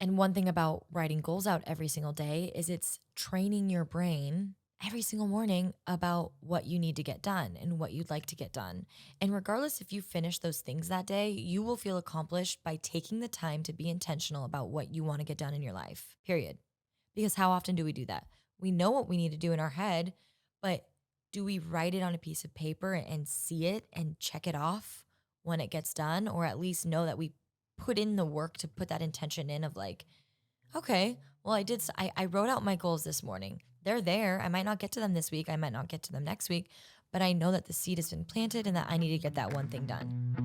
And one thing about writing goals out every single day is it's training your brain every single morning about what you need to get done and what you'd like to get done. And regardless if you finish those things that day, you will feel accomplished by taking the time to be intentional about what you want to get done in your life, period. Because how often do we do that? We know what we need to do in our head, but do we write it on a piece of paper and see it and check it off when it gets done? Or at least know that we put in the work to put that intention in of like, okay, well, I wrote out my goals this morning. They're there. I might not get to them this week. I might not get to them next week, but I know that the seed has been planted and that I need to get that one thing done.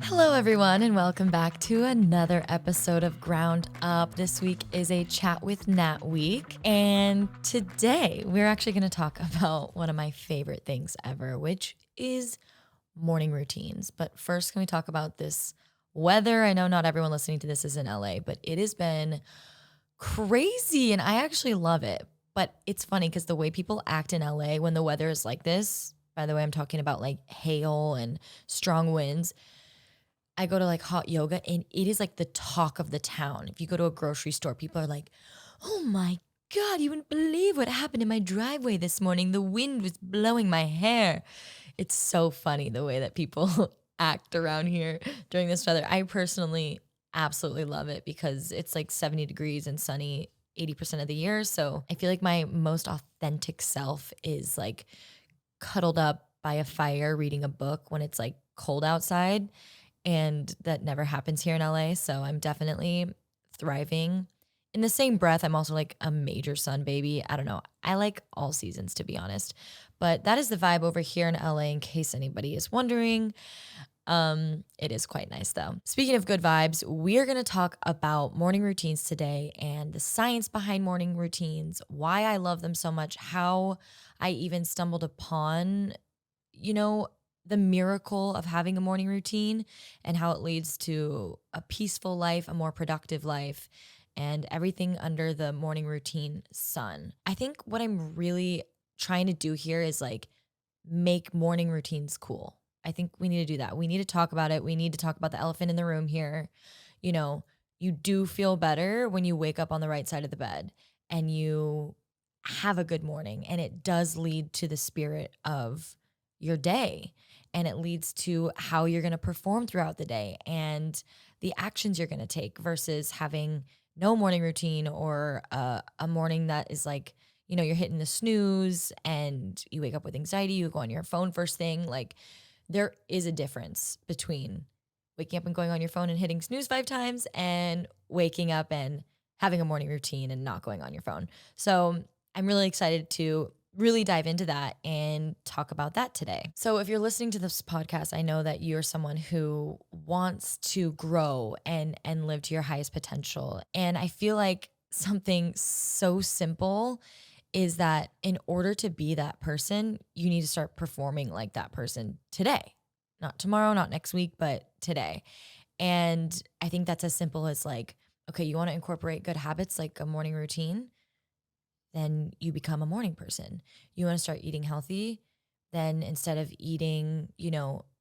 Hello, everyone, and welcome back to another episode of Ground Up. This week is a Chat with Nat week. And today we're actually going to talk about one of my favorite things ever, which is morning routines. But first, can we talk about this weather? I know not everyone listening to this is in LA, but it has been crazy and I actually love it. But it's funny because the way people act in LA when the weather is like this, by the way, I'm talking about like hail and strong winds. I go to like hot yoga and it is like the talk of the town. If you go to a grocery store, people are like, oh my God, you wouldn't believe what happened in my driveway this morning. The wind was blowing my hair. It's so funny the way that people act around here during this weather. I personally absolutely love it because it's like 70 degrees and sunny 80% of the year. So I feel like my most authentic self is like cuddled up by a fire reading a book when it's like cold outside. And that never happens here in LA. So I'm definitely thriving. In the same breath, I'm also like a major sun baby. I don't know. I like all seasons, to be honest. But that is the vibe over here in LA, in case anybody is wondering. It is quite nice though. Speaking of good vibes, we are going to talk about morning routines today and the science behind morning routines, why I love them so much, how I even stumbled upon, you know, the miracle of having a morning routine and how it leads to a peaceful life, a more productive life, and everything under the morning routine sun. I think what I'm really trying to do here is like make morning routines cool. I think we need to do that. We need to talk about it. We need to talk about the elephant in the room here. You know, you do feel better when you wake up on the right side of the bed and you have a good morning, and it does lead to the spirit of your day, and it leads to how you're going to perform throughout the day and the actions you're going to take versus having no morning routine or a morning that is like, you're hitting the snooze and you wake up with anxiety, you go on your phone first thing. Like, there is a difference between waking up and going on your phone and hitting snooze 5 times and waking up and having a morning routine and not going on your phone. So I'm really excited to really dive into that and talk about that today. So if you're listening to this podcast, I know that you're someone who wants to grow and live to your highest potential. And I feel like something so simple is that in order to be that person, you need to start performing like that person today. Not tomorrow, not next week, but today. And I think that's as simple as like, okay, you want to incorporate good habits like a morning routine, then you become a morning person. You want to start eating healthy, then instead of eating,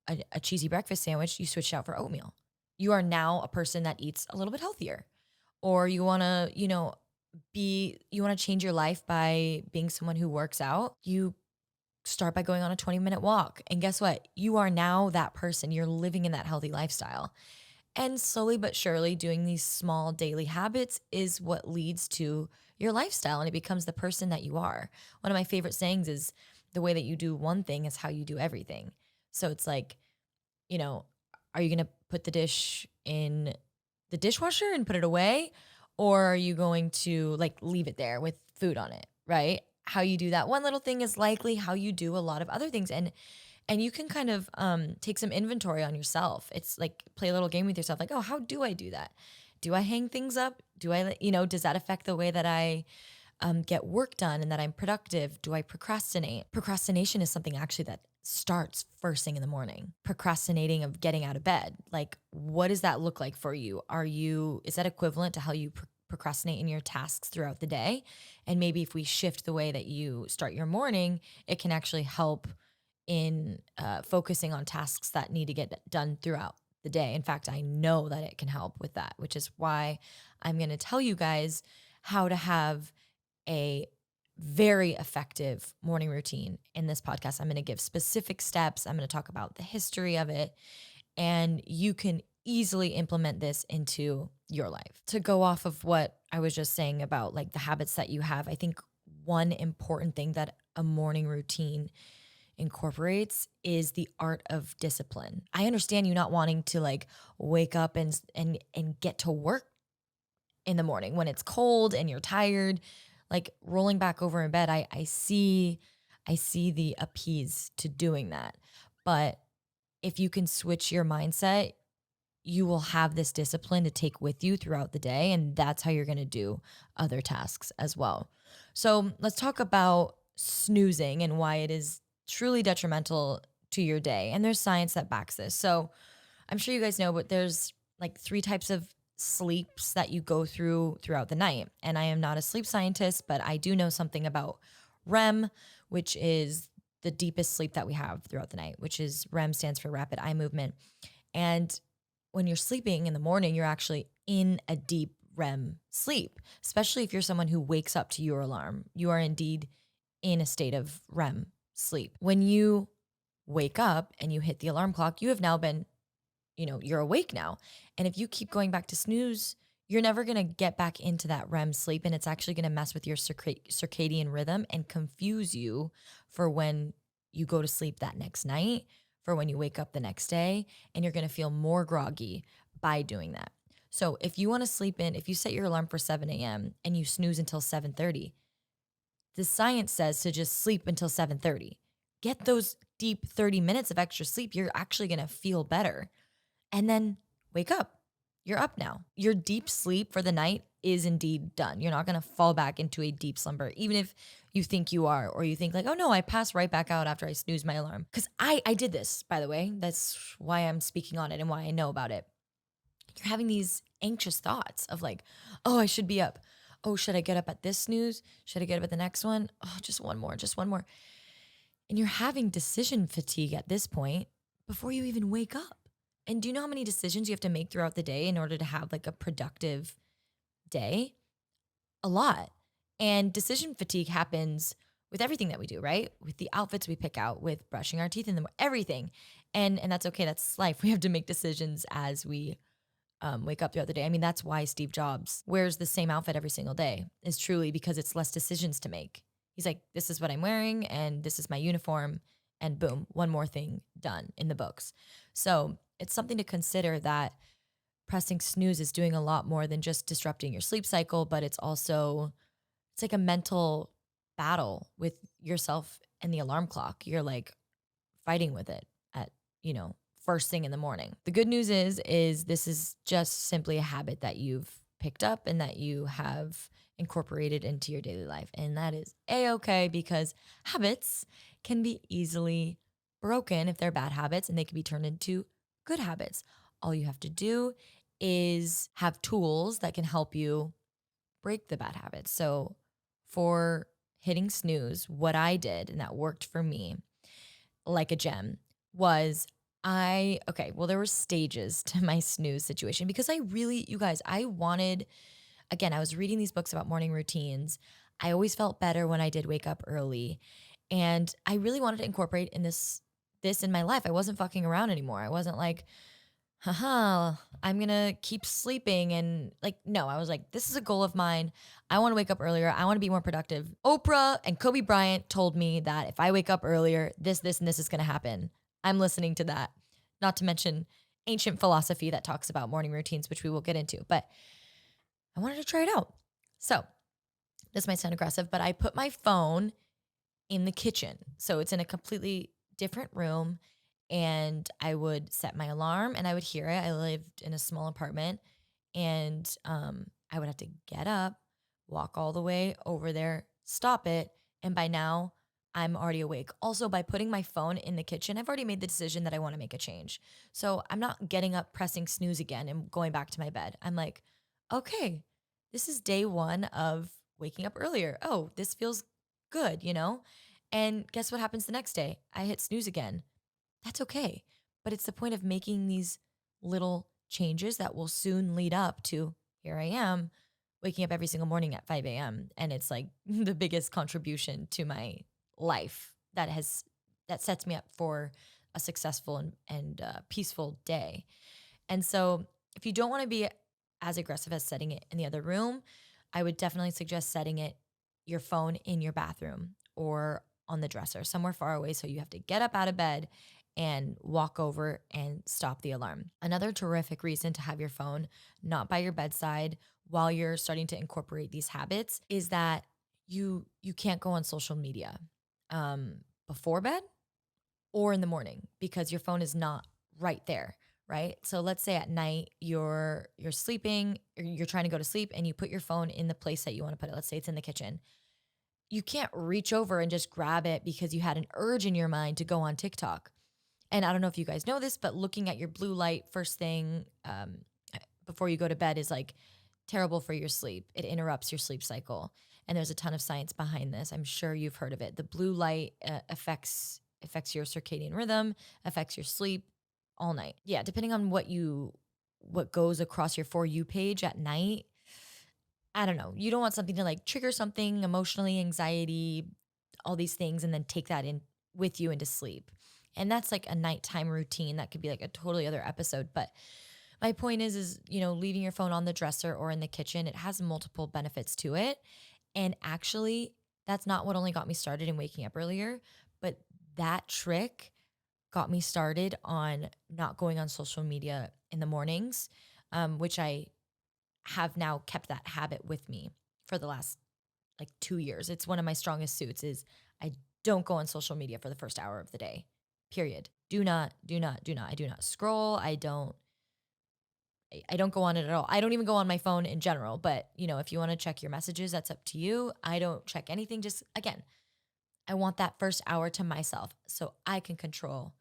a cheesy breakfast sandwich, you switch out for oatmeal. You are now a person that eats a little bit healthier. Or you want to, you want to change your life by being someone who works out. You start by going on a 20-minute walk. And guess what? You are now that person. You're living in that healthy lifestyle. And slowly but surely, doing these small daily habits is what leads to your lifestyle, and it becomes the person that you are. One of my favorite sayings is the way that you do one thing is how you do everything. So it's like, are you going to put the dish in the dishwasher and put it away? Or are you going to like leave it there with food on it, right? How you do that one little thing is likely how you do a lot of other things. And you can kind of take some inventory on yourself. It's like play a little game with yourself. Like, oh, how do I do that? Do I hang things up? Do I, does that affect the way that I get work done and that I'm productive? Do I procrastinate? Procrastination is something actually that starts first thing in the morning. Procrastinating of getting out of bed. Like, what does that look like for you? Is that equivalent to how you procrastinate in your tasks throughout the day? And maybe if we shift the way that you start your morning, it can actually help in focusing on tasks that need to get done throughout the day. In fact, I know that it can help with that, which is why I'm going to tell you guys how to have a very effective morning routine in this podcast. I'm going to give specific steps. I'm going to talk about the history of it, and you can easily implement this into your life. To go off of what I was just saying about like the habits that you have, I think one important thing that a morning routine incorporates is the art of discipline. I understand you not wanting to like wake up and get to work in the morning when it's cold and you're tired, like rolling back over in bed. I see the appease to doing that. But if you can switch your mindset, you will have this discipline to take with you throughout the day. And that's how you're going to do other tasks as well. So let's talk about snoozing and why it is truly detrimental to your day. And there's science that backs this. So I'm sure you guys know, but there's like 3 types of sleeps that you go through throughout the night. And I am not a sleep scientist, but I do know something about REM, which is the deepest sleep that we have throughout the night, which is REM stands for rapid eye movement. And when you're sleeping in the morning, you're actually in a deep REM sleep, especially if you're someone who wakes up to your alarm. You are indeed in a state of REM sleep. When you wake up and you hit the alarm clock, you have now been, you're awake now. And if you keep going back to snooze, you're never going to get back into that REM sleep. And it's actually going to mess with your circadian rhythm and confuse you for when you go to sleep that next night, for when you wake up the next day, and you're going to feel more groggy by doing that. So if you want to sleep in, if you set your alarm for 7 a.m. and you snooze until 7:30, the science says to just sleep until 7:30. Get those deep 30 minutes of extra sleep. You're actually going to feel better. And then wake up. You're up now. Your deep sleep for the night is indeed done. You're not going to fall back into a deep slumber, even if you think you are, or you think like, oh no, I passed right back out after I snoozed my alarm. Because I did this, by the way. That's why I'm speaking on it and why I know about it. You're having these anxious thoughts of like, oh, I should be up. Oh, should I get up at this snooze? Should I get up at the next one? Oh, just one more, just one more. And you're having decision fatigue at this point before you even wake up. And do you know how many decisions you have to make throughout the day in order to have like a productive day? A lot. And decision fatigue happens with everything that we do, right? With the outfits we pick out, with brushing our teeth, and everything. And that's okay. That's life. We have to make decisions as we wake up throughout the day. I mean, that's why Steve Jobs wears the same outfit every single day, is truly because it's less decisions to make. He's like, this is what I'm wearing and this is my uniform. And boom, one more thing done in the books. So it's something to consider that pressing snooze is doing a lot more than just disrupting your sleep cycle, but it's like a mental battle with yourself and the alarm clock. You're like fighting with it at, first thing in the morning. The good news is this is just simply a habit that you've picked up and that you have incorporated into your daily life. And that is a-okay, because habits can be easily broken if they're bad habits, and they can be turned into good habits. All you have to do is have tools that can help you break the bad habits. So for hitting snooze, what I did, and that worked for me like a gem, was there were stages to my snooze situation, because you guys, I wanted, again, I was reading these books about morning routines. I always felt better when I did wake up early. And I really wanted to incorporate this in my life. I wasn't fucking around anymore. I wasn't like, I'm going to keep sleeping. And like, no, I was like, this is a goal of mine. I want to wake up earlier. I want to be more productive. Oprah and Kobe Bryant told me that if I wake up earlier, this, and this is going to happen. I'm listening to that. Not to mention ancient philosophy that talks about morning routines, which we will get into. But I wanted to try it out. So this might sound aggressive, but I put my phone in the kitchen. So it's in a completely different room. And I would set my alarm and I would hear it. I lived in a small apartment, and I would have to get up, walk all the way over there, stop it. And by now, I'm already awake. Also, by putting my phone in the kitchen, I've already made the decision that I want to make a change. So I'm not getting up, pressing snooze again, and going back to my bed. I'm like, okay, this is day one of waking up earlier. Oh, this feels good, And guess what happens the next day? I hit snooze again. That's okay. But it's the point of making these little changes that will soon lead up to here I am waking up every single morning at 5 a.m. And it's like the biggest contribution to my life that sets me up for a successful and peaceful day. And so if you don't want to be as aggressive as setting it in the other room, I would definitely suggest setting your phone in your bathroom or on the dresser, somewhere far away. So you have to get up out of bed and walk over and stop the alarm. Another terrific reason to have your phone not by your bedside while you're starting to incorporate these habits is that you can't go on social media before bed or in the morning because your phone is not right there, right? So let's say at night you're sleeping or you're trying to go to sleep and you put your phone in the place that you want to put it. Let's say it's in the kitchen. You can't reach over and just grab it because you had an urge in your mind to go on TikTok. And I don't know if you guys know this, but looking at your blue light first thing before you go to bed is like terrible for your sleep. It interrupts your sleep cycle. And there's a ton of science behind this. I'm sure you've heard of it. The blue light affects your circadian rhythm, affects your sleep all night. Yeah, depending on what goes across your For You page at night. I don't know. You don't want something to like trigger something emotionally, anxiety, all these things, and then take that in with you into sleep. And that's like a nighttime routine. That could be like a totally other episode. But my point is, leaving your phone on the dresser or in the kitchen, it has multiple benefits to it. And actually, that's not what only got me started in waking up earlier, but that trick got me started on not going on social media in the mornings, which I have now kept that habit with me for the last like 2 years. It's one of my strongest suits is I don't go on social media for the first hour of the day, period. Do not, do not, do not. I do not scroll. I don't go on it at all. I don't even go on my phone in general, but if you want to check your messages, that's up to you. I don't check anything. Just again, I want that first hour to myself so I can control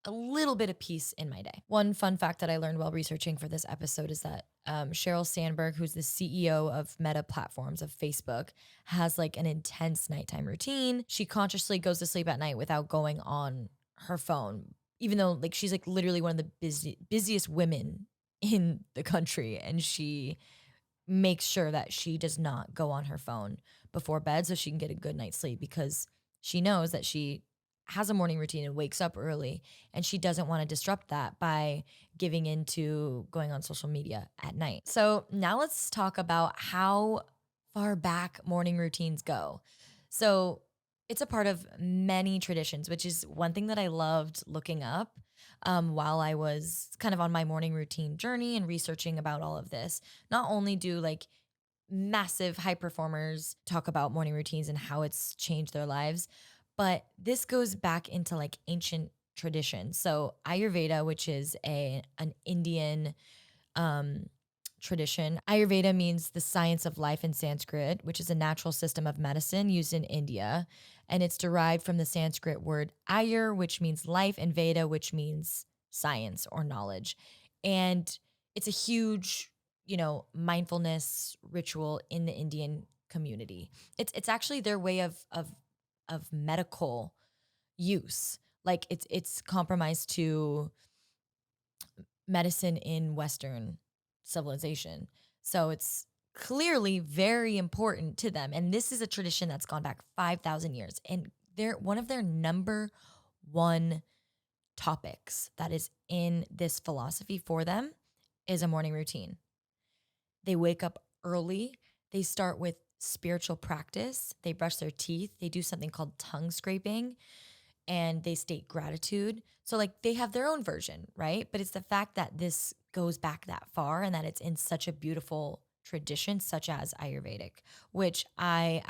a little bit of peace in my day. One fun fact that I learned while researching for this episode is that Sheryl Sandberg, who's the CEO of Meta Platforms of Facebook, has like an intense nighttime routine. She consciously goes to sleep at night without going on her phone, even though like she's like literally one of the busiest women in the country, and she makes sure that she does not go on her phone before bed so she can get a good night's sleep because she knows that she has a morning routine and wakes up early, and she doesn't want to disrupt that by giving into going on social media at night. So now let's talk about how far back morning routines go. So it's a part of many traditions, which is one thing that I loved looking up while I was kind of on my morning routine journey and researching about all of this. Not only do like massive high performers talk about morning routines and how it's changed their lives, but this goes back into like ancient tradition. So Ayurveda, which is an Indian tradition. Ayurveda means the science of life in Sanskrit, which is a natural system of medicine used in India. And it's derived from the Sanskrit word Ayur, which means life, and Veda, which means science or knowledge. And it's a huge, mindfulness ritual in the Indian community. It's actually their way of medical use. Like it's compromised to medicine in Western civilization. So it's clearly very important to them. And this is a tradition that's gone back 5,000 years. And one of their number one topics that is in this philosophy for them is a morning routine. They wake up early. They start with spiritual practice. They brush their teeth. They do something called tongue scraping, and they state gratitude. So like they have their own version, right? But it's the fact that this goes back that far and that it's in such a beautiful tradition, such as Ayurvedic, which a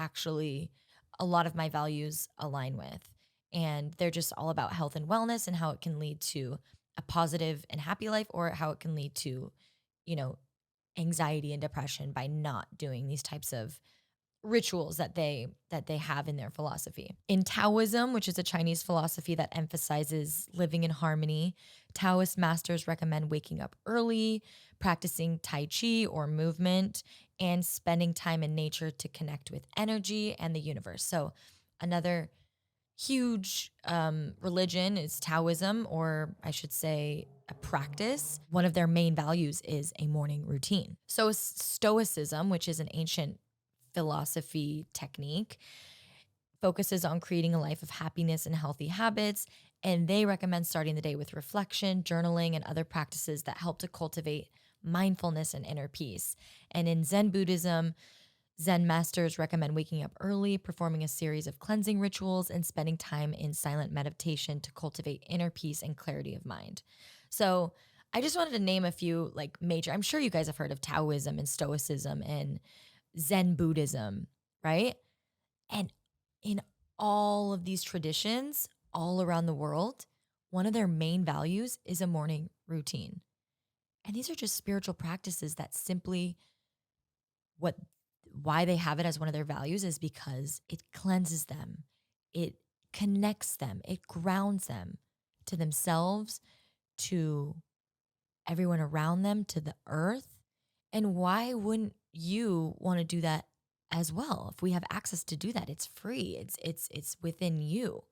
lot of my values align with. And they're just all about health and wellness and how it can lead to a positive and happy life, or how it can lead to, you know, anxiety and depression by not doing these types of rituals that they have in their philosophy. In Taoism, which is a Chinese philosophy that emphasizes living in harmony, Taoist masters recommend waking up early, practicing tai chi or movement, and spending time in nature to connect with energy and the universe. So another huge religion is Taoism, or I should say a practice. One of their main values is a morning routine. So Stoicism, which is an ancient philosophy technique, focuses on creating a life of happiness and healthy habits. And they recommend starting the day with reflection, journaling, and other practices that help to cultivate mindfulness and inner peace. And in Zen Buddhism, Zen masters recommend waking up early, performing a series of cleansing rituals, and spending time in silent meditation to cultivate inner peace and clarity of mind. So, I just wanted to name a few like major, I'm sure you guys have heard of Taoism and Stoicism and Zen Buddhism, right? And in all of these traditions, all around the world, one of their main values is a morning routine. And these are just spiritual practices that simply what why they have it as one of their values is because it cleanses them. It connects them. It grounds them to themselves, to everyone around them, to the earth. And why wouldn't you want to do that as well? If we have access to do that, it's free. It's within you.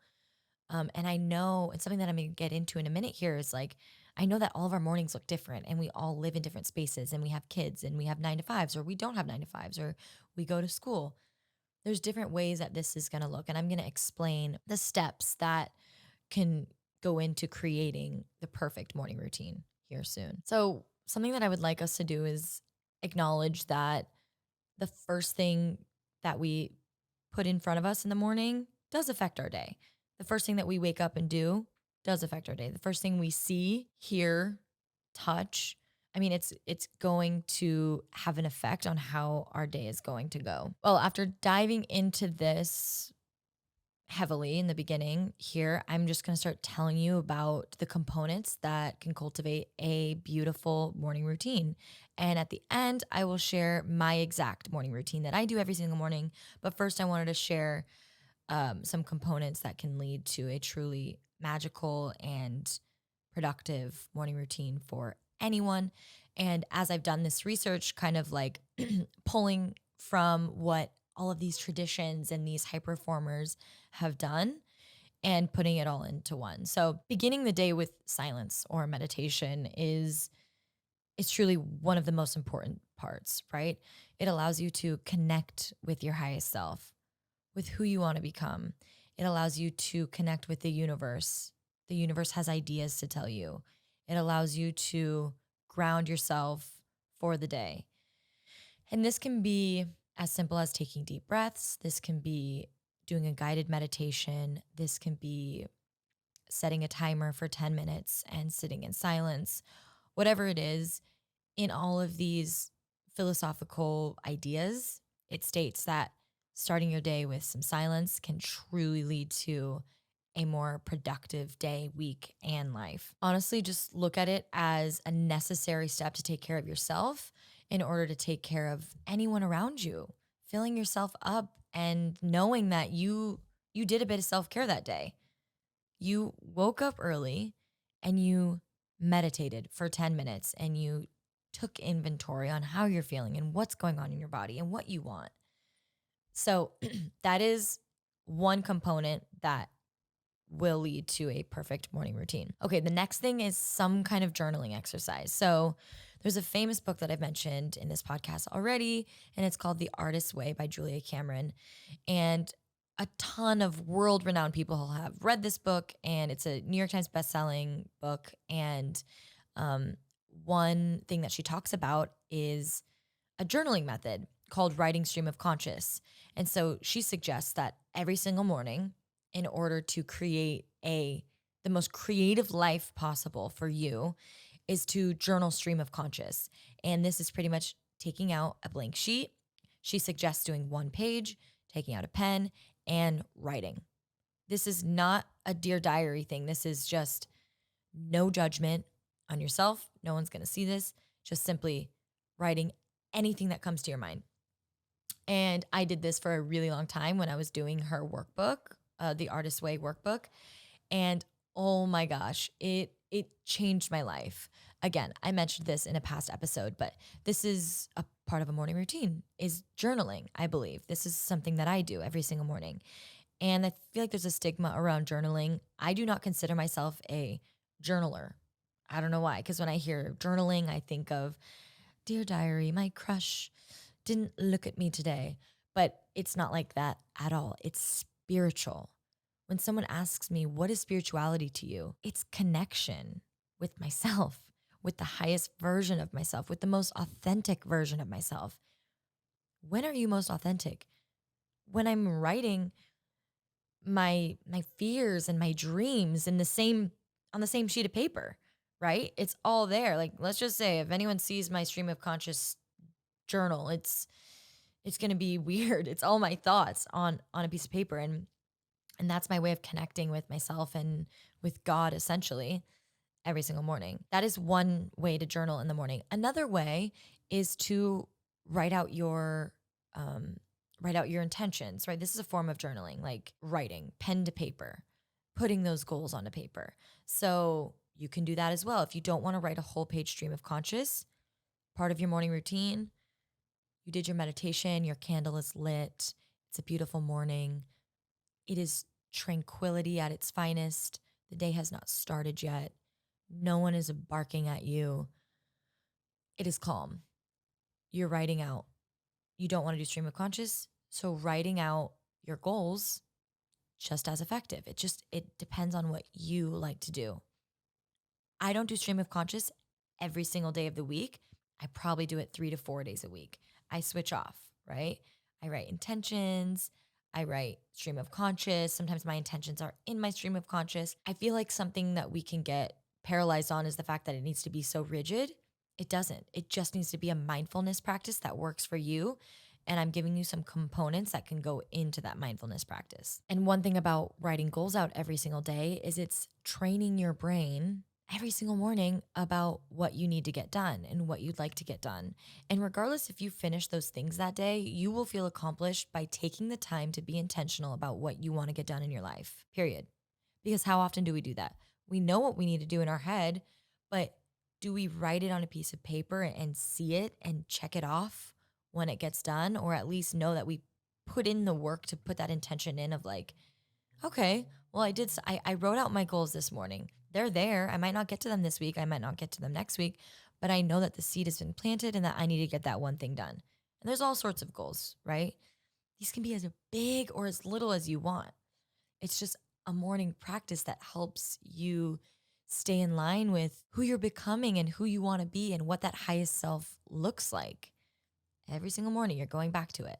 And I know it's something that I'm going to get into in a minute here is like, I know that all of our mornings look different and we all live in different spaces and we have kids and we have 9 to 5s or we don't have 9 to 5s or we go to school. There's different ways that this is going to look. And I'm going to explain the steps that can go into creating the perfect morning routine here soon. So, something that I would like us to do is acknowledge that the first thing that we put in front of us in the morning does affect our day. The first thing that we wake up and do does affect our day. The first thing we see, hear, touch, I mean, it's going to have an effect on how our day is going to go. Well, after diving into this heavily in the beginning here, I'm just going to start telling you about the components that can cultivate a beautiful morning routine. And at the end, I will share my exact morning routine that I do every single morning. But first, I wanted to share some components that can lead to a truly magical and productive morning routine for anyone. And as I've done this research, kind of like pulling from what all of these traditions and these high performers have done and putting it all into one. So, beginning the day with silence or meditation is truly one of the most important parts, right? It allows you to connect with your highest self, with who you want to become. It allows you to connect with the universe. The universe has ideas to tell you. It allows you to ground yourself for the day. And this can be as simple as taking deep breaths. This can be doing a guided meditation. This can be setting a timer for 10 minutes and sitting in silence. Whatever it is, in all of these philosophical ideas, it states that starting your day with some silence can truly lead to a more productive day, week, and life. Honestly, just look at it as a necessary step to take care of yourself in order to take care of anyone around you. Filling yourself up and knowing that you did a bit of self-care that day. You woke up early and you meditated for 10 minutes and you took inventory on how you're feeling and what's going on in your body and what you want. So that is one component that will lead to a perfect morning routine. Okay, the next thing is some kind of journaling exercise. So there's a famous book that I've mentioned in this podcast already, and it's called The Artist's Way by Julia Cameron. And a ton of world renowned people have read this book, and it's a New York Times bestselling book. And one thing that she talks about is a journaling method called writing stream of conscious. And so she suggests that every single morning, in order to create the most creative life possible for you, is to journal stream of conscious. And this is pretty much taking out a blank sheet. She suggests doing one page, taking out a pen, and writing. This is not a Dear Diary thing. This is just no judgment on yourself. No one's going to see this. Just simply writing anything that comes to your mind. And I did this for a really long time when I was doing her workbook, the Artist's Way workbook. And oh my gosh, it changed my life. Again, I mentioned this in a past episode, but this is a part of a morning routine is journaling, I believe. This is something that I do every single morning. And I feel like there's a stigma around journaling. I do not consider myself a journaler. I don't know why, because when I hear journaling, I think of Dear Diary, my crush didn't look at me today. But it's not like that at all. It's spiritual. When someone asks me, what is spirituality to you? It's connection with myself, with the highest version of myself, with the most authentic version of myself. When are you most authentic? When I'm writing my fears and my dreams in the same on the same sheet of paper, right? It's all there. Like, let's just say if anyone sees my stream of conscious journal, it's going to be weird. It's all my thoughts on a piece of paper, and that's my way of connecting with myself and with God essentially every single morning. That is one way to journal in the morning. Another way is to write out your um, write out your intentions. Right, this is a form of journaling, like writing pen to paper, putting those goals onto paper. So you can do that as well if you don't want to write a whole page stream of conscious. Part of your morning routine, you did your meditation, your candle is lit. It's a beautiful morning. It is tranquility at its finest. The day has not started yet. No one is barking at you. It is calm. You're writing out. You don't want to do stream of conscious, so writing out your goals just as effective. It depends on what you like to do. I don't do stream of conscious every single day of the week. I probably do it 3 to 4 days a week. I switch off, right? I write intentions. I write stream of conscious. Sometimes my intentions are in my stream of conscious. I feel like something that we can get paralyzed on is the fact that it needs to be so rigid. It doesn't. It just needs to be a mindfulness practice that works for you. And I'm giving you some components that can go into that mindfulness practice. And one thing about writing goals out every single day is it's training your brain every single morning about what you need to get done and what you'd like to get done. And regardless if you finish those things that day, you will feel accomplished by taking the time to be intentional about what you want to get done in your life, period. Because how often do we do that? We know what we need to do in our head, but do we write it on a piece of paper and see it and check it off when it gets done? Or at least know that we put in the work to put that intention in of like, okay, well, I wrote out my goals this morning. They're there. I might not get to them this week. I might not get to them next week, but I know that the seed has been planted and that I need to get that one thing done. And there's all sorts of goals, right? These can be as big or as little as you want. It's just a morning practice that helps you stay in line with who you're becoming and who you want to be and what that highest self looks like. Every single morning, you're going back to it.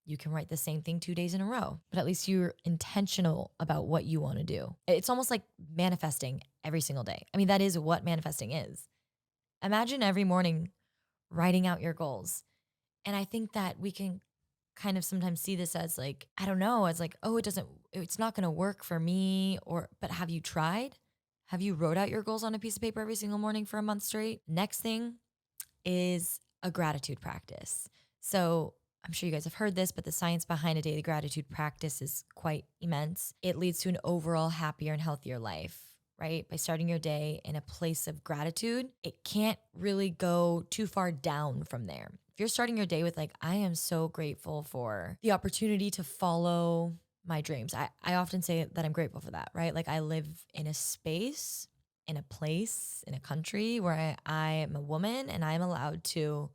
You can write the same thing 2 days in a row, but at least you're intentional about what you want to do. It's almost like manifesting every single day. I mean, that is what manifesting is. Imagine every morning writing out your goals. And I think that we can kind of sometimes see this as like, I don't know, as like, oh, it's not going to work for me. But have you tried? Have you wrote out your goals on a piece of paper every single morning for a month straight? Next thing is a gratitude practice. So I'm sure you guys have heard this, but the science behind a daily gratitude practice is quite immense. It leads to an overall happier and healthier life, right? By starting your day in a place of gratitude, it can't really go too far down from there. If you're starting your day with like, I am so grateful for the opportunity to follow my dreams. I often say that I'm grateful for that, right? Like I live in a space, in a place, in a country where I am a woman and I'm allowed to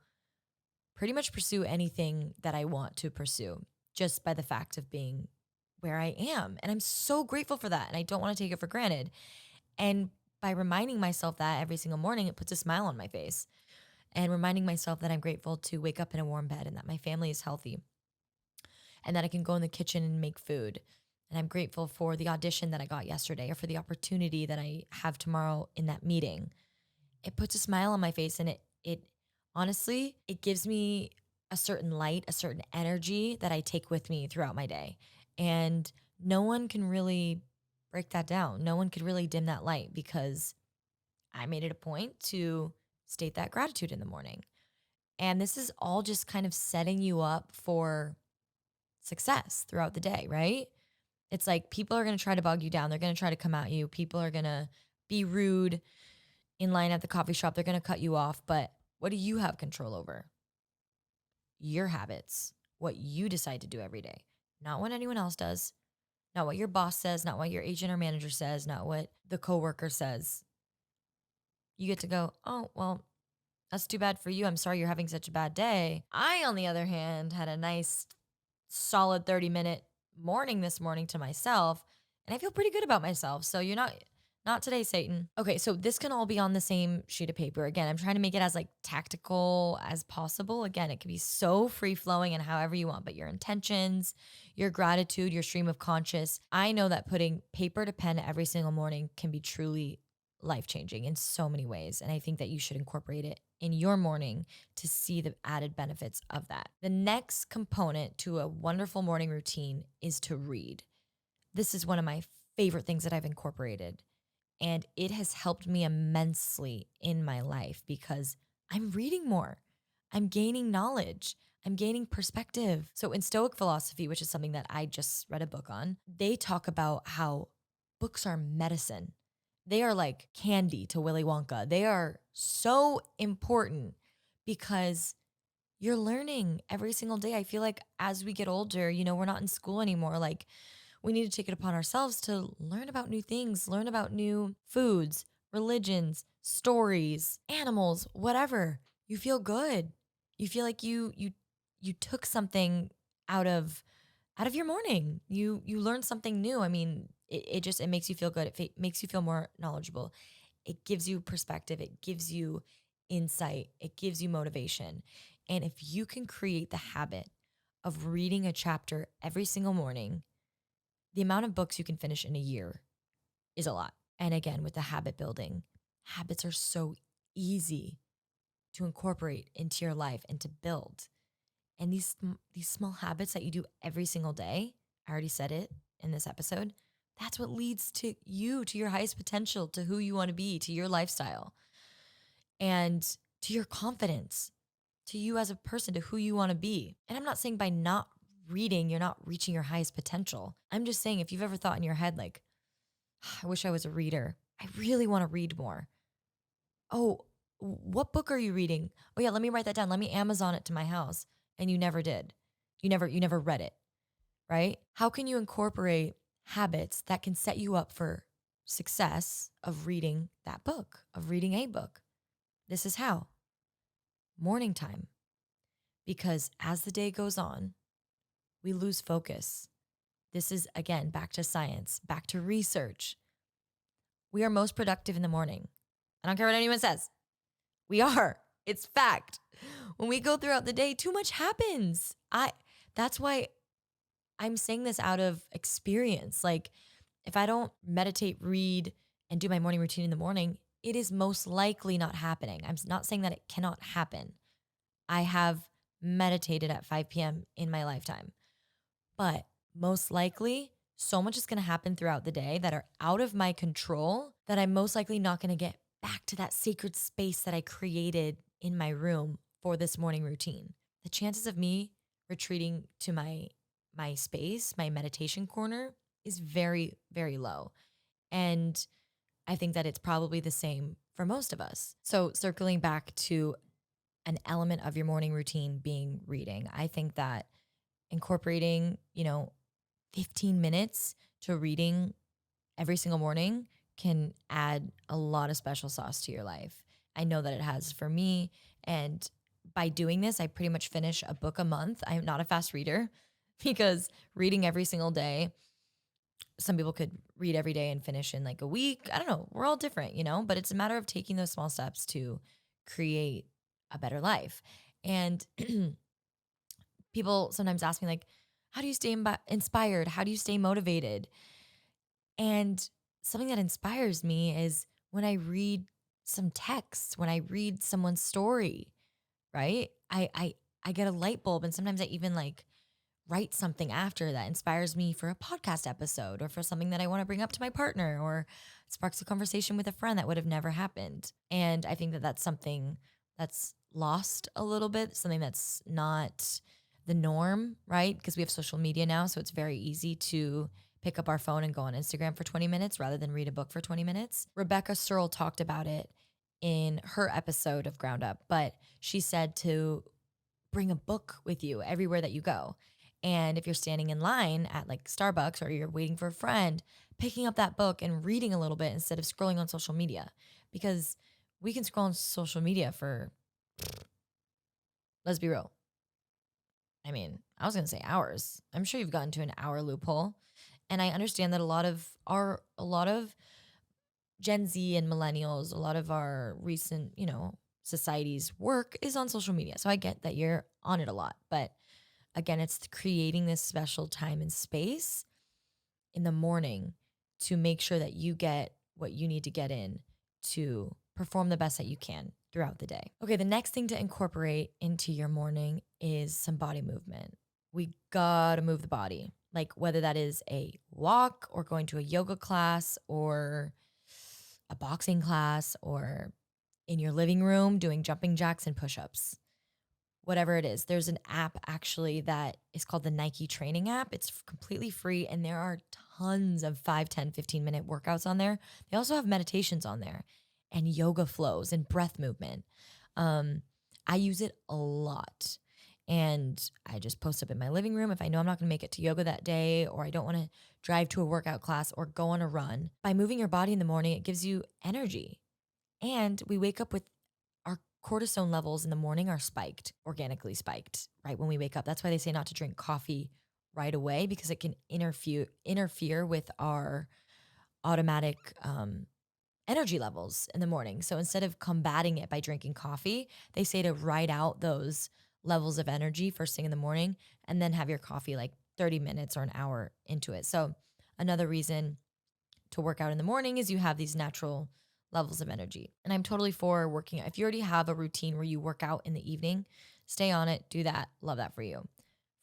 pretty much pursue anything that I want to pursue just by the fact of being where I am. And I'm so grateful for that. And I don't want to take it for granted. And by reminding myself that every single morning, it puts a smile on my face. And reminding myself that I'm grateful to wake up in a warm bed and that my family is healthy and that I can go in the kitchen and make food. And I'm grateful for the audition that I got yesterday or for the opportunity that I have tomorrow in that meeting. It puts a smile on my face and it honestly, it gives me a certain light, a certain energy that I take with me throughout my day. And no one can really break that down. No one could really dim that light because I made it a point to state that gratitude in the morning. And this is all just kind of setting you up for success throughout the day, right? It's like people are going to try to bog you down. They're going to try to come at you. People are going to be rude in line at the coffee shop. They're going to cut you off. But what do you have control over? Your habits, what you decide to do every day, not what anyone else does, not what your boss says, not what your agent or manager says, not what the coworker says. You get to go, oh, well, that's too bad for you. I'm sorry you're having such a bad day. I, on the other hand, had a nice solid 30-minute morning this morning to myself, and I feel pretty good about myself. So you're not today, Satan. Okay, so this can all be on the same sheet of paper. Again, I'm trying to make it as like tactical as possible. Again, it can be so free flowing and however you want, but your intentions, your gratitude, your stream of conscious. I know that putting paper to pen every single morning can be truly life changing in so many ways. And I think that you should incorporate it in your morning to see the added benefits of that. The next component to a wonderful morning routine is to read. This is one of my favorite things that I've incorporated. And it has helped me immensely in my life because I'm reading more. I'm gaining knowledge. I'm gaining perspective. So in Stoic philosophy, which is something that I just read a book on, they talk about how books are medicine. They are like candy to Willy Wonka. They are so important because you're learning every single day. I feel like as we get older, we're not in school anymore. Like we need to take it upon ourselves to learn about new things, learn about new foods, religions, stories, animals, whatever. You feel good. You feel like you took something out of your morning. You learned something new. I mean, it makes you feel good. It makes you feel more knowledgeable. It gives you perspective. It gives you insight. It gives you motivation. And if you can create the habit of reading a chapter every single morning, the amount of books you can finish in a year is a lot. And again, with the habit building, habits are so easy to incorporate into your life and to build. And these small habits that you do every single day, I already said it in this episode, that's what leads to you, to your highest potential, to who you want to be, to your lifestyle, and to your confidence, to you as a person, to who you want to be. And I'm not saying by not reading, you're not reaching your highest potential. I'm just saying if you've ever thought in your head, like, I wish I was a reader. I really want to read more. Oh, what book are you reading? Oh yeah, let me write that down. Let me Amazon it to my house. And you never did. You never read it, right? How can you incorporate habits that can set you up for success of reading that book, of reading a book? This is how. Morning time. Because as the day goes on, we lose focus. This is, again, back to science, back to research. We are most productive in the morning. I don't care what anyone says. We are. It's fact. When we go throughout the day, too much happens. That's why I'm saying this out of experience. Like, if I don't meditate, read, and do my morning routine in the morning, it is most likely not happening. I'm not saying that it cannot happen. I have meditated at 5 p.m. in my lifetime. But most likely, so much is going to happen throughout the day that are out of my control that I'm most likely not going to get back to that sacred space that I created in my room for this morning routine. The chances of me retreating to my space, my meditation corner, is very, very low. And I think that it's probably the same for most of us. So circling back to an element of your morning routine being reading, I think that incorporating, 15 minutes to reading every single morning can add a lot of special sauce to your life. I know that it has for me. And by doing this, I pretty much finish a book a month. I'm not a fast reader because reading every single day, some people could read every day and finish in like a week. I don't know. We're all different, but it's a matter of taking those small steps to create a better life. And people sometimes ask me, like, how do you stay inspired? How do you stay motivated? And something that inspires me is when I read some text, when I read someone's story, right? I get a light bulb, and sometimes I even like write something after that inspires me for a podcast episode or for something that I want to bring up to my partner, or sparks a conversation with a friend that would have never happened. And I think that that's something that's lost a little bit, something that's not the norm, right? Because we have social media now, so it's very easy to pick up our phone and go on Instagram for 20 minutes rather than read a book for 20 minutes. Rebecca Searle talked about it in her episode of Ground Up, but she said to bring a book with you everywhere that you go. And if you're standing in line at like Starbucks or you're waiting for a friend, picking up that book and reading a little bit instead of scrolling on social media. Because we can scroll on social media for, let's be real. I mean, I was going to say hours. I'm sure you've gotten to an hour loophole. And I understand that a lot of Gen Z and millennials, a lot of our recent, society's work is on social media. So I get that you're on it a lot. But again, it's creating this special time and space in the morning to make sure that you get what you need to get in to perform the best that you can throughout the day. Okay, the next thing to incorporate into your morning is some body movement. We gotta move the body, like whether that is a walk or going to a yoga class or a boxing class or in your living room doing jumping jacks and push-ups. Whatever it is, there's an app actually that is called the Nike training app. It's completely free and there are tons of 5, 10, 15-minute workouts on there. They also have meditations on there and yoga flows and breath movement. I use it a lot. And I just post up in my living room if I know I'm not going to make it to yoga that day, or I don't want to drive to a workout class or go on a run. By moving your body in the morning, it gives you energy. And we wake up with our cortisone levels in the morning are spiked, organically spiked, right when we wake up. That's why they say not to drink coffee right away, because it can interfere with our automatic energy levels in the morning. So instead of combating it by drinking coffee, they say to ride out those levels of energy first thing in the morning and then have your coffee like 30 minutes or an hour into it. So another reason to work out in the morning is you have these natural levels of energy. And I'm totally for working out. If you already have a routine where you work out in the evening, stay on it, do that. Love that for you.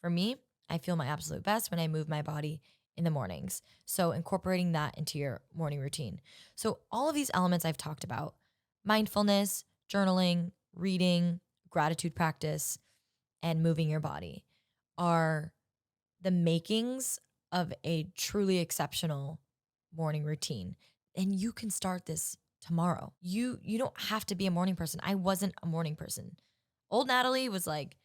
For me, I feel my absolute best when I move my body in the mornings. So incorporating that into your morning routine. So all of these elements I've talked about, mindfulness, journaling, reading, gratitude practice, and moving your body, are the makings of a truly exceptional morning routine. And you can start this tomorrow. You don't have to be a morning person. I wasn't a morning person. Old Natalee was like,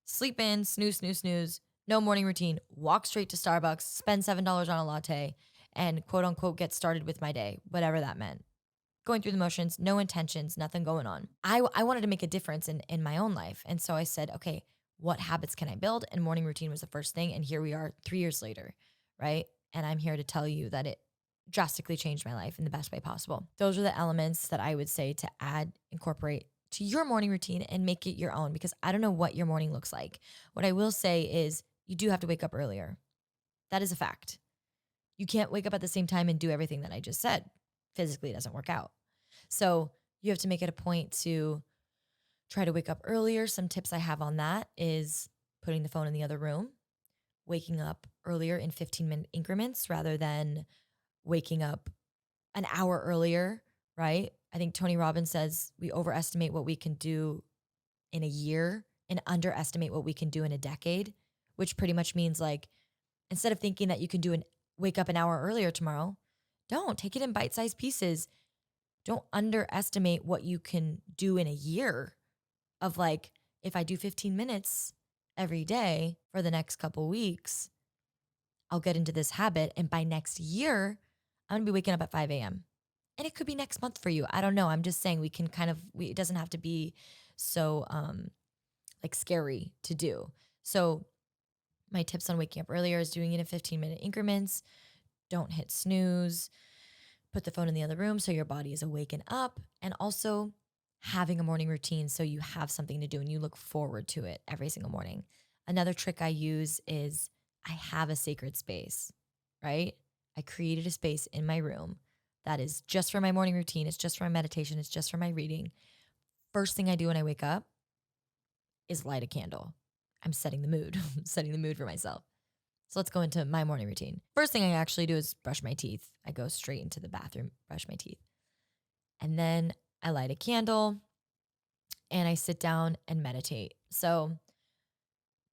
sleep in, snooze, snooze, snooze, no morning routine, walk straight to Starbucks, spend $7 on a latte, and quote unquote get started with my day, whatever that meant. Going through the motions, no intentions, nothing going on. I wanted to make a difference in my own life. And so I said, okay, what habits can I build? And morning routine was the first thing. And here we are 3 years later, right? And I'm here to tell you that it drastically changed my life in the best way possible. Those are the elements that I would say to incorporate to your morning routine and make it your own, because I don't know what your morning looks like. What I will say is you do have to wake up earlier. That is a fact. You can't wake up at the same time and do everything that I just said. Physically, it doesn't work out. So you have to make it a point to try to wake up earlier. Some tips I have on that is putting the phone in the other room, waking up earlier in 15-minute increments rather than waking up an hour earlier, right? I think Tony Robbins says we overestimate what we can do in a year and underestimate what we can do in a decade, which pretty much means like instead of thinking that you can wake up an hour earlier tomorrow, don't take it in bite-sized pieces. Don't underestimate what you can do in a year of like, if I do 15 minutes every day for the next couple weeks, I'll get into this habit. And by next year, I'm gonna be waking up at 5 a.m. And it could be next month for you. I don't know. I'm just saying we can it doesn't have to be so like scary to do. So my tips on waking up earlier is doing it in 15-minute increments. Don't hit snooze. Put the phone in the other room so your body is awake and up. And also having a morning routine so you have something to do and you look forward to it every single morning. Another trick I use is I have a sacred space, right? I created a space in my room that is just for my morning routine. It's just for my meditation. It's just for my reading. First thing I do when I wake up is light a candle. I'm setting the mood, setting the mood for myself. So let's go into my morning routine. First thing I actually do is brush my teeth. I go straight into the bathroom, brush my teeth. And then I light a candle and I sit down and meditate. So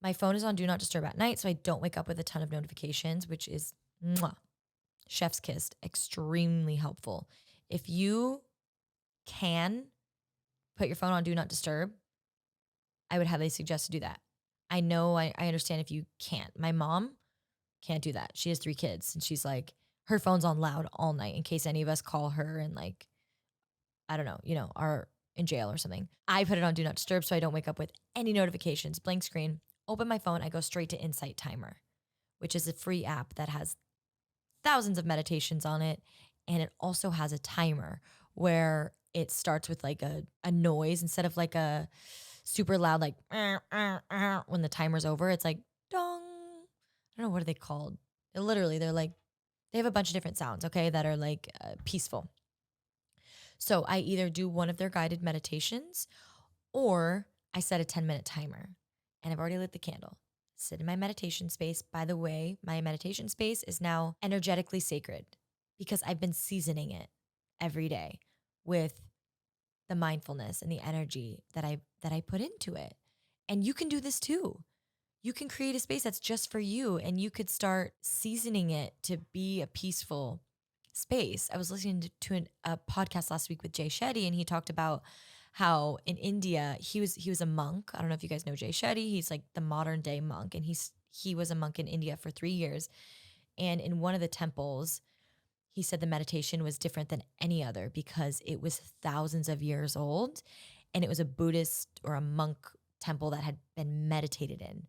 my phone is on Do Not Disturb at night, so I don't wake up with a ton of notifications, which is chef's kiss, extremely helpful. If you can put your phone on Do Not Disturb, I would highly suggest to do that. I know I understand if you can't. My mom can't do that. She has 3 kids and she's like, her phone's on loud all night in case any of us call her and like, I don't know, are in jail or something. I put it on do not disturb so I don't wake up with any notifications, blank screen, open my phone, I go straight to Insight Timer, which is a free app that has thousands of meditations on it. And it also has a timer where it starts with like a noise instead of like a super loud, like when the timer's over, it's like dong. I don't know, what are they called? They're like, they have a bunch of different sounds, okay, that are like peaceful. So I either do one of their guided meditations or I set a 10-minute timer and I've already lit the candle. Sit in my meditation space. By the way, my meditation space is now energetically sacred because I've been seasoning it every day with the mindfulness and the energy that I put into it. And you can do this too. You can create a space that's just for you and you could start seasoning it to be a peaceful space. I was listening to a podcast last week with Jay Shetty, and he talked about how in India he was a monk. I don't know if you guys know Jay Shetty. He's like the modern day monk, and he was a monk in India for 3 years. And in one of the temples, he said the meditation was different than any other because it was thousands of years old, and it was a Buddhist or a monk temple that had been meditated in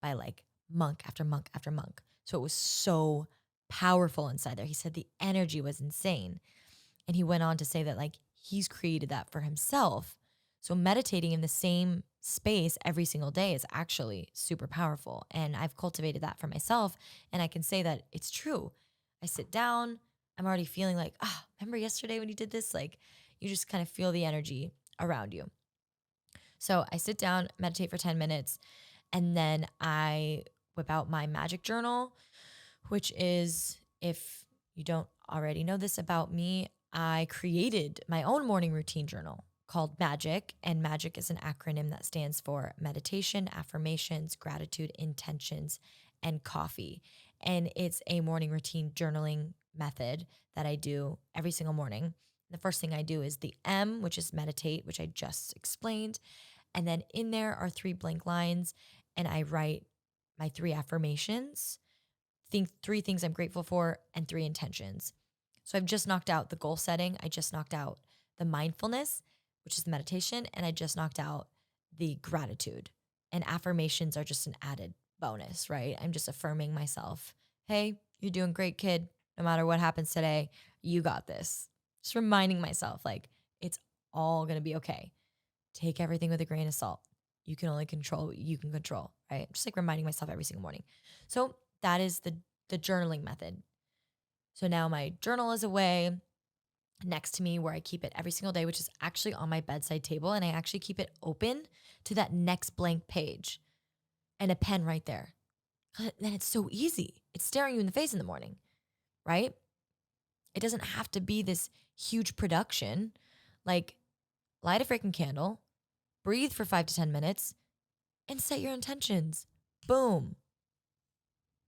by like monk after monk after monk. So it was so powerful inside there. He said the energy was insane. And he went on to say that like he's created that for himself. So meditating in the same space every single day is actually super powerful. And I've cultivated that for myself. And I can say that it's true. I sit down, I'm already feeling like, remember yesterday when you did this? Like you just kind of feel the energy around you. So I sit down, meditate for 10 minutes, and then I whip out my magic journal, which is, if you don't already know this about me, I created my own morning routine journal called Magic. And Magic is an acronym that stands for meditation, affirmations, gratitude, intentions, and coffee. And it's a morning routine journaling method that I do every single morning. The first thing I do is the M, which is meditate, which I just explained. And then in there are 3 blank lines, and I write my 3 affirmations, think 3 things I'm grateful for, and 3 intentions. So I've just knocked out the goal setting. I just knocked out the mindfulness, which is meditation, and I just knocked out the gratitude. And affirmations are just an added bonus, right? I'm just affirming myself. Hey, you're doing great, kid. No matter what happens today, you got this. Just reminding myself, like, it's all going to be okay. Take everything with a grain of salt. You can only control what you can control, right? Just like reminding myself every single morning. So that is the journaling method. So now my journal is away next to me where I keep it every single day, which is actually on my bedside table. And I actually keep it open to that next blank page and a pen right there. Then it's so easy. It's staring you in the face in the morning, right? It doesn't have to be this huge production. Like, light a freaking candle, breathe for 5 to 10 minutes, and set your intentions. Boom.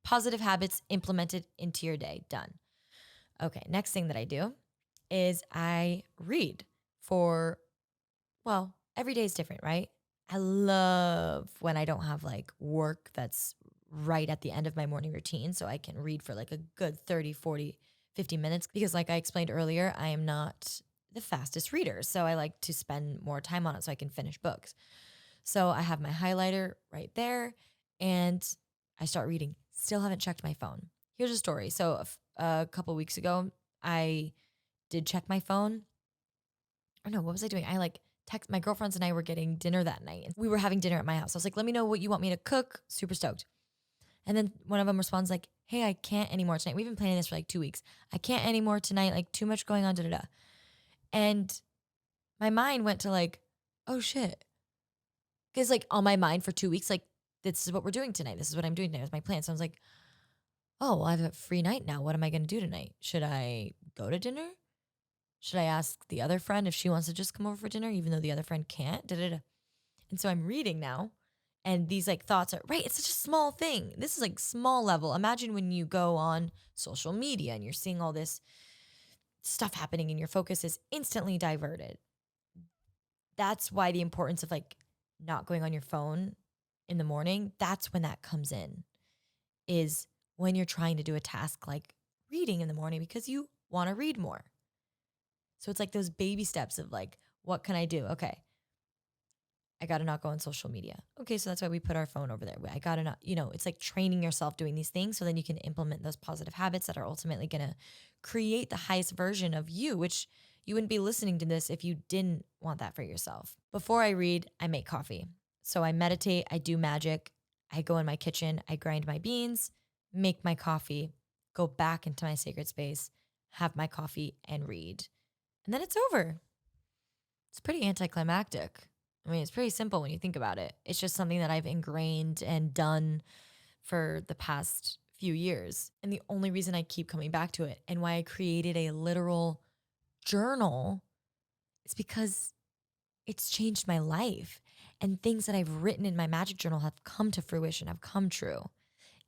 Positive habits implemented into your day. Done. Okay, next thing that I do is I read for, well, every day is different, right? I love when I don't have like work that's right at the end of my morning routine. So I can read for like a good 30, 40, 50 minutes because, like I explained earlier, I am not the fastest reader. So I like to spend more time on it so I can finish books. So I have my highlighter right there and I start reading. Still haven't checked my phone. Here's a story. So a couple weeks ago, I did check my phone. Or no, what was I doing? I like text my girlfriends and I were getting dinner that night. And we were having dinner at my house. I was like, let me know what you want me to cook. Super stoked. And then one of them responds like, hey, I can't anymore tonight. We've been planning this for like 2 weeks. I can't anymore tonight. Like too much going on, da da da. And my mind went to like, oh shit. Because like on my mind for 2 weeks, like this is what we're doing tonight. This is what I'm doing tonight. It was my plan. So I was like, oh, well, I have a free night now. What am I going to do tonight? Should I go to dinner? Should I ask the other friend if she wants to just come over for dinner, even though the other friend can't? Da, da, da. And so I'm reading now. And these like thoughts are, right, it's such a small thing. This is like small level. Imagine when you go on social media and you're seeing all this stuff happening and your focus is instantly diverted. That's why the importance of like not going on your phone in the morning, that's when that comes in, is when you're trying to do a task like reading in the morning because you want to read more. So it's like those baby steps of like, what can I do? Okay, I got to not go on social media. Okay, so that's why we put our phone over there. I got to not, it's like training yourself doing these things so then you can implement those positive habits that are ultimately going to create the highest version of you, which you wouldn't be listening to this if you didn't want that for yourself. Before I read, I make coffee. So I meditate, I do magic, I go in my kitchen, I grind my beans, make my coffee, go back into my sacred space, have my coffee, and read. And then it's over. It's pretty anticlimactic. I mean, it's pretty simple when you think about it. It's just something that I've ingrained and done for the past few years. And the only reason I keep coming back to it and why I created a literal journal is because it's changed my life. And things that I've written in my magic journal have come to fruition, have come true.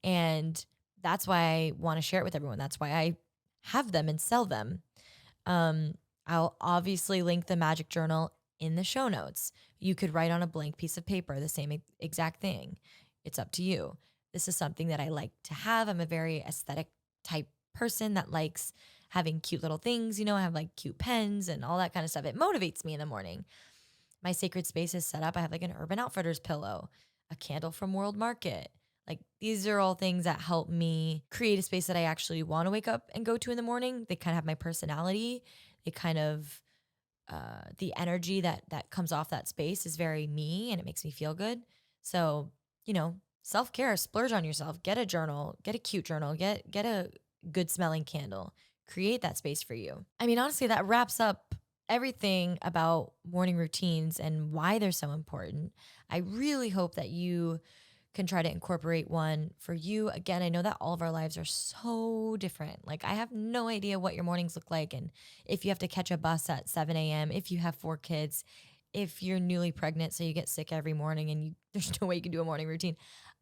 And that's why I want to share it with everyone. That's why I have them and sell them. I'll obviously link the magic journal in the show notes. You could write on a blank piece of paper the same exact thing. It's up to you. This is something that I like to have. I'm a very aesthetic type person that likes having cute little things. I have like cute pens and all that kind of stuff. It motivates me in the morning. My sacred space is set up. I have like an Urban Outfitters pillow, a candle from World Market. Like these are all things that help me create a space that I actually want to wake up and go to in the morning. They kind of have my personality. They kind of the energy that comes off that space is very me and it makes me feel good. So, self-care, splurge on yourself, get a journal, get a cute journal, get a good smelling candle, create that space for you. I mean, honestly, that wraps up everything about morning routines and why they're so important. I really hope that you can try to incorporate one for you. Again, I know that all of our lives are so different. Like I have no idea what your mornings look like. And if you have to catch a bus at 7 a.m., if you have 4 kids, if you're newly pregnant, so you get sick every morning and there's no way you can do a morning routine.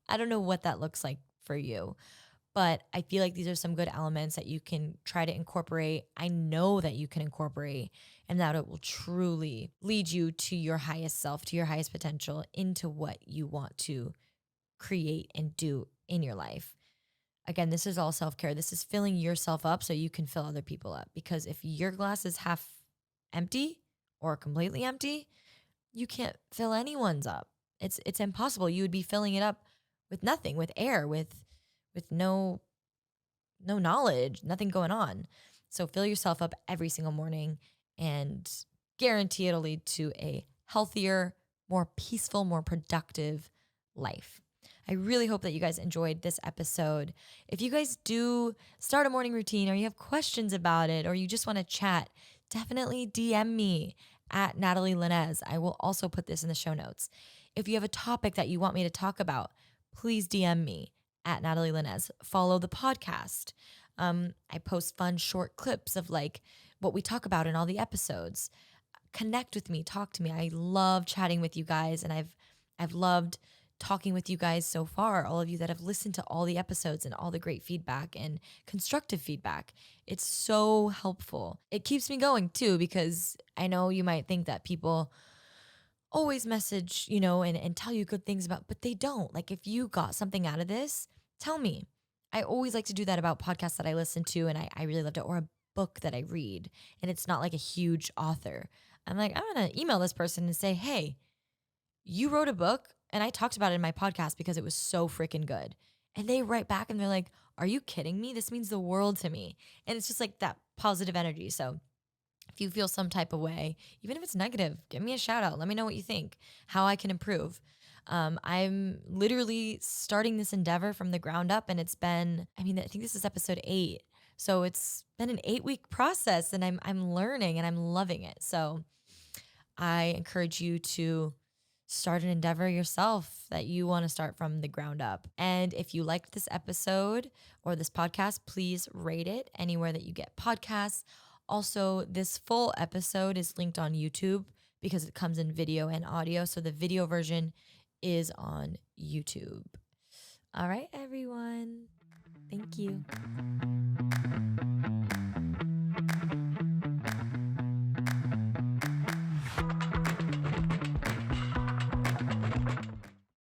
I don't know what that looks like for you, but I feel like these are some good elements that you can try to incorporate. I know that you can incorporate and that it will truly lead you to your highest self, to your highest potential, into what you want to create and do in your life. Again, this is all self-care. This is filling yourself up so you can fill other people up. Because if your glass is half empty or completely empty, you can't fill anyone's up. It's impossible. You would be filling it up with nothing, with air, with no knowledge, nothing going on. So fill yourself up every single morning and guarantee it'll lead to a healthier, more peaceful, more productive life. I really hope that you guys enjoyed this episode. If you guys do start a morning routine or you have questions about it or you just want to chat, definitely DM me at Natalee Linez. I will also put this in the show notes. If you have a topic that you want me to talk about, please DM me at Natalee Linez. Follow the podcast. I post fun short clips of like what we talk about in all the episodes. Connect with me, talk to me. I love chatting with you guys, and I've loved talking with you guys so far, all of you that have listened to all the episodes and all the great feedback and constructive feedback. It's so helpful. It keeps me going too, because I know you might think that people always message, and tell you good things about, but they don't. Like if you got something out of this, tell me. I always like to do that about podcasts that I listen to and I really loved it, or a book that I read and it's not like a huge author. I'm like, I'm going to email this person and say, hey, you wrote a book and I talked about it in my podcast because it was so freaking good. And they write back and they're like, are you kidding me? This means the world to me. And it's just like that positive energy. So if you feel some type of way, even if it's negative, give me a shout out. Let me know what you think, how I can improve. I'm literally starting this endeavor from the ground up, and it's been, I think this is episode 8. So it's been an 8-week process, and I'm learning and I'm loving it. So I encourage you to start an endeavor yourself that you want to start from the ground up. And if you liked this episode or this podcast, please rate it anywhere that you get podcasts. Also, this full episode is linked on YouTube because it comes in video and audio. So the video version is on YouTube. All right, everyone. Thank you.